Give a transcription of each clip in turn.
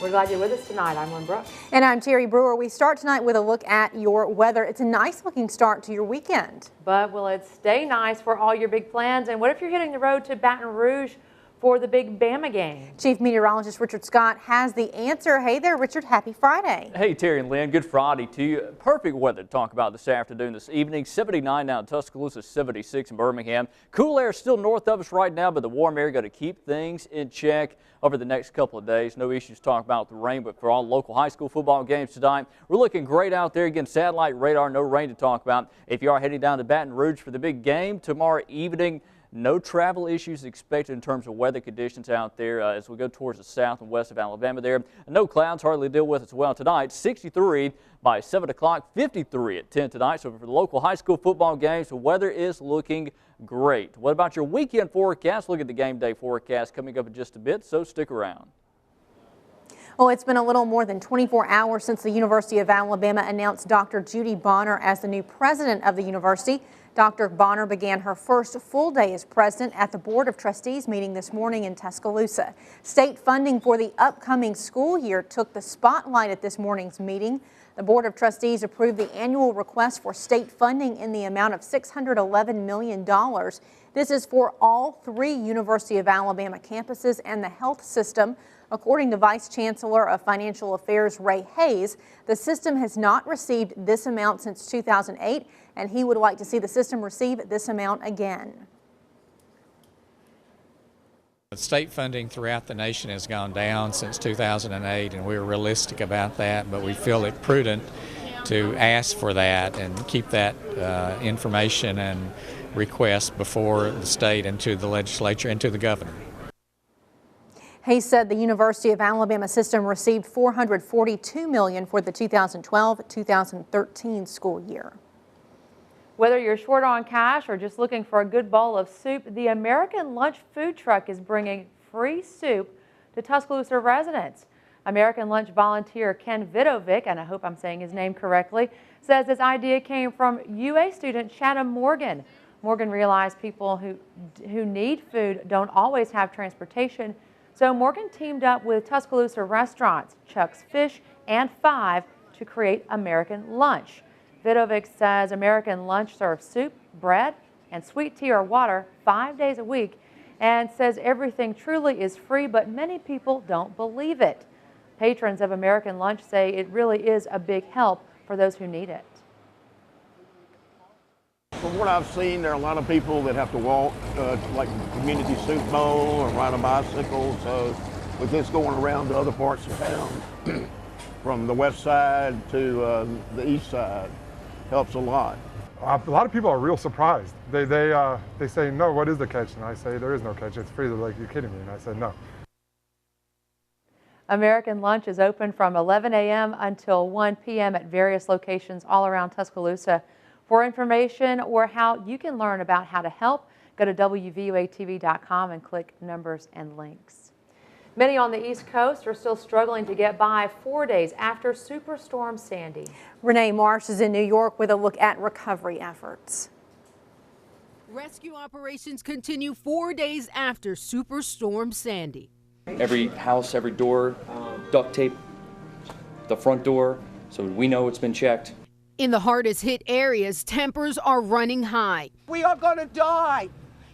We're glad you're with us tonight. I'm Lynn Brooks. And I'm Terri Brewer. We start tonight with a look at your weather. It's a nice looking start to your weekend. But will it stay nice for all your big plans? And what if you're hitting the road to Baton Rouge for the big Bama game? Chief Meteorologist Richard Scott has the answer. Hey there, Richard. Happy Friday. Hey, Terry and Lynn. Good Friday to you. Perfect weather to talk about this afternoon, this evening. 79 now in Tuscaloosa, 76 in Birmingham. Cool air still north of us right now, but the warm air going to keep things in check over the next couple of days. No issues talking about the rain, but for all local high school football games tonight, we're looking great out there. Again, satellite radar, no rain to talk about. If you are heading down to Baton Rouge for the big game tomorrow evening, no travel issues expected in terms of weather conditions out there as we go towards the south and west of Alabama there. No clouds hardly deal with as well tonight. 63 by 7 o'clock, 53 at 10 tonight. So for the local high school football games, the weather is looking great. What about your weekend forecast? Look at the game day forecast coming up in just a bit, so stick around. Well, it's been a little more than 24 hours since the University of Alabama announced Dr. Judy Bonner as the new president of the university. Dr. Bonner began her first full day as president at the Board of Trustees meeting this morning in Tuscaloosa. State funding for the upcoming school year took the spotlight at this morning's meeting. The Board of Trustees approved the annual request for state funding in the amount of $611 million. This is for all 3 University of Alabama campuses and the health system. According to Vice Chancellor of Financial Affairs Ray Hayes, the system has not received this amount since 2008, and he would like to see the system receive this amount again. State funding throughout the nation has gone down since 2008, and we're realistic about that, but we feel it prudent to ask for that and keep that information and request before the state and to the legislature and to the governor. Hayes said the University of Alabama system received $442 million for the 2012-2013 school year. Whether you're short on cash or just looking for a good bowl of soup, the American Lunch food truck is bringing free soup to Tuscaloosa residents. American Lunch volunteer Ken Vidovic, and I hope I'm saying his name correctly, says this idea came from UA student Shanna Morgan. Morgan realized people who need food don't always have transportation, so Morgan teamed up with Tuscaloosa restaurants, Chuck's Fish and Five, to create American Lunch. Vidovic says American Lunch serves soup, bread, and sweet tea or water 5 days a week, and says everything truly is free, but many people don't believe it. Patrons of American Lunch say it really is a big help for those who need it. From what I've seen, there are a lot of people that have to walk, like community soup bowl or ride a bicycle. So with this going around to other parts of town, from the west side to the east side, helps a lot. A lot of people are real surprised. They say, no, what is the catch? And I say, there is no catch, it's free. They're like, you're kidding me. And I said, no. American Lunch is open from 11 a.m. until 1 p.m. at various locations all around Tuscaloosa. For information or how you can learn about how to help, go to WVUATV.com and click numbers and links. Many on the East Coast are still struggling to get by 4 days after Superstorm Sandy. Renee Marsh is in New York with a look at recovery efforts. Rescue operations continue 4 days after Superstorm Sandy. Every house, every door, duct tape, the front door, so we know it's been checked. In the hardest hit areas, tempers are running high. We are going to die.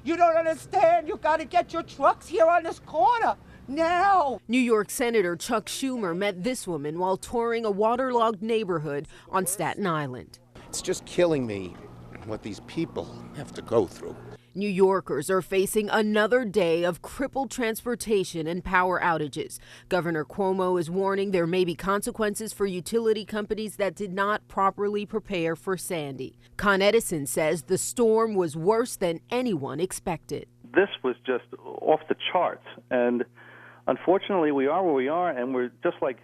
You don't understand. You got to get your trucks here on this corner now. New York Senator Chuck Schumer met this woman while touring a waterlogged neighborhood on Staten Island. It's just killing me what these people have to go through. New Yorkers are facing another day of crippled transportation and power outages. Governor Cuomo is warning there may be consequences for utility companies that did not properly prepare for Sandy. Con Edison says the storm was worse than anyone expected. This was just off the charts, and unfortunately we are where we are, and we're just like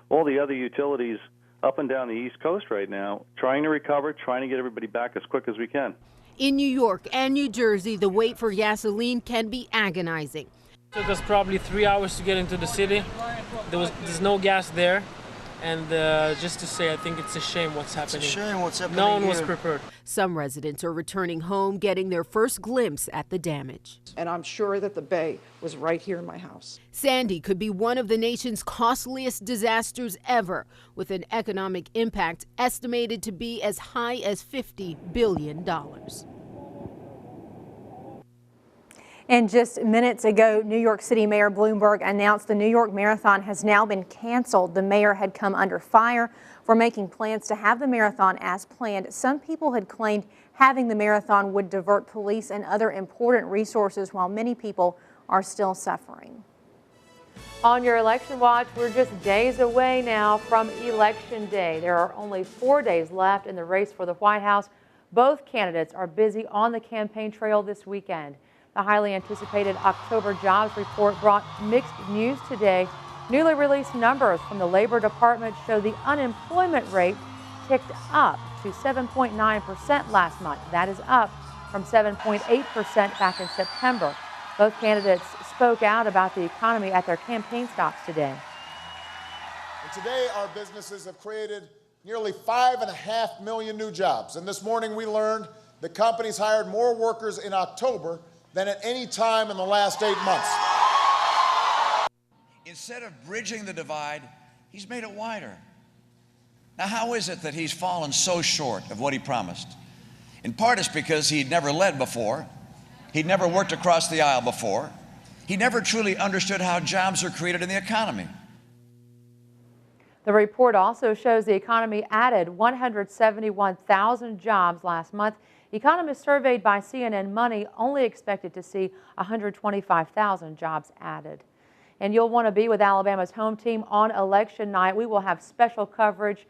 all the other utilities up and down the East Coast right now, trying to recover, trying to get everybody back as quick as we can. In New York and New Jersey, the wait for gasoline can be agonizing. It took us probably 3 hours to get into the city. There's no gas there, And just to say, I think it's a shame what's happening. It's a shame what's happening. No one was prepared. Some residents are returning home, getting their first glimpse at the damage. And I'm sure that the bay was right here in my house. Sandy could be one of the nation's costliest disasters ever, with an economic impact estimated to be as high as $50 billion. And just minutes ago, New York City Mayor Bloomberg announced the New York Marathon has now been canceled. The mayor had come under fire for making plans to have the marathon as planned. Some people had claimed having the marathon would divert police and other important resources, while many people are still suffering. On your election watch, we're just days away now from Election Day. There are only 4 days left in the race for the White House. Both candidates are busy on the campaign trail this weekend. The highly anticipated October jobs report brought mixed news today. Newly released numbers from the Labor Department show the unemployment rate ticked up to 7.9% last month. That is up from 7.8% back in September. Both candidates spoke out about the economy at their campaign stops today. And today, our businesses have created nearly 5.5 million new jobs. And this morning, we learned that companies hired more workers in October than at any time in the last 8 months. Instead of bridging the divide, he's made it wider. Now, how is it that he's fallen so short of what he promised? In part, it's because he'd never led before. He'd never worked across the aisle before. He never truly understood how jobs are created in the economy. The report also shows the economy added 171,000 jobs last month. Economists surveyed by CNN Money only expected to see 125,000 jobs added. And you'll want to be with Alabama's home team on election night. We will have special coverage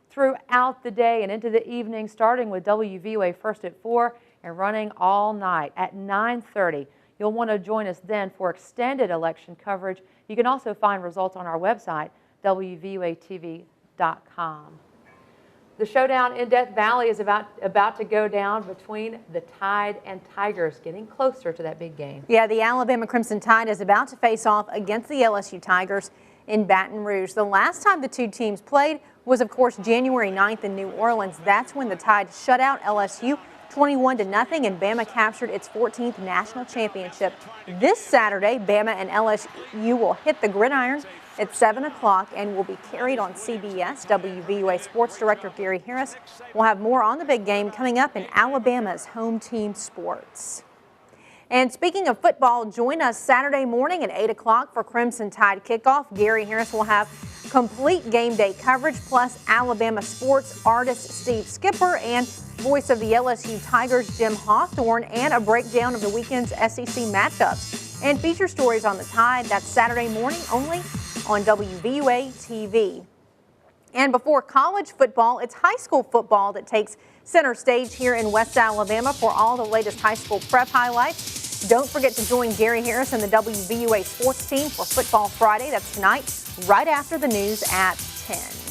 throughout the day and into the evening, starting with WVUA first at 4 and running all night at 9:30. You'll want to join us then for extended election coverage. You can also find results on our website, WVUATV.com. The showdown in Death Valley is about to go down between the Tide and Tigers, getting closer to that big game. Yeah, the Alabama Crimson Tide is about to face off against the LSU Tigers in Baton Rouge. The last time the two teams played was, of course, January 9th in New Orleans. That's when the Tide shut out LSU 21-0, and Bama captured its 14th national championship. This Saturday, Bama and LSU will hit the gridiron at 7 o'clock and will be carried on CBS. WVUA Sports Director Gary Harris will have more on the big game coming up in Alabama's home team sports. And speaking of football, join us Saturday morning at 8 o'clock for Crimson Tide kickoff. Gary Harris will have complete game day coverage, plus Alabama sports artist Steve Skipper and voice of the LSU Tigers Jim Hawthorne, and a breakdown of the weekend's SEC matchups and feature stories on the Tide. That's Saturday morning only on WVUA TV. And before college football, it's high school football that takes center stage here in West Alabama. For all the latest high school prep highlights, don't forget to join Gary Harris and the WVUA sports team for Football Friday. That's tonight, right after the news at 10.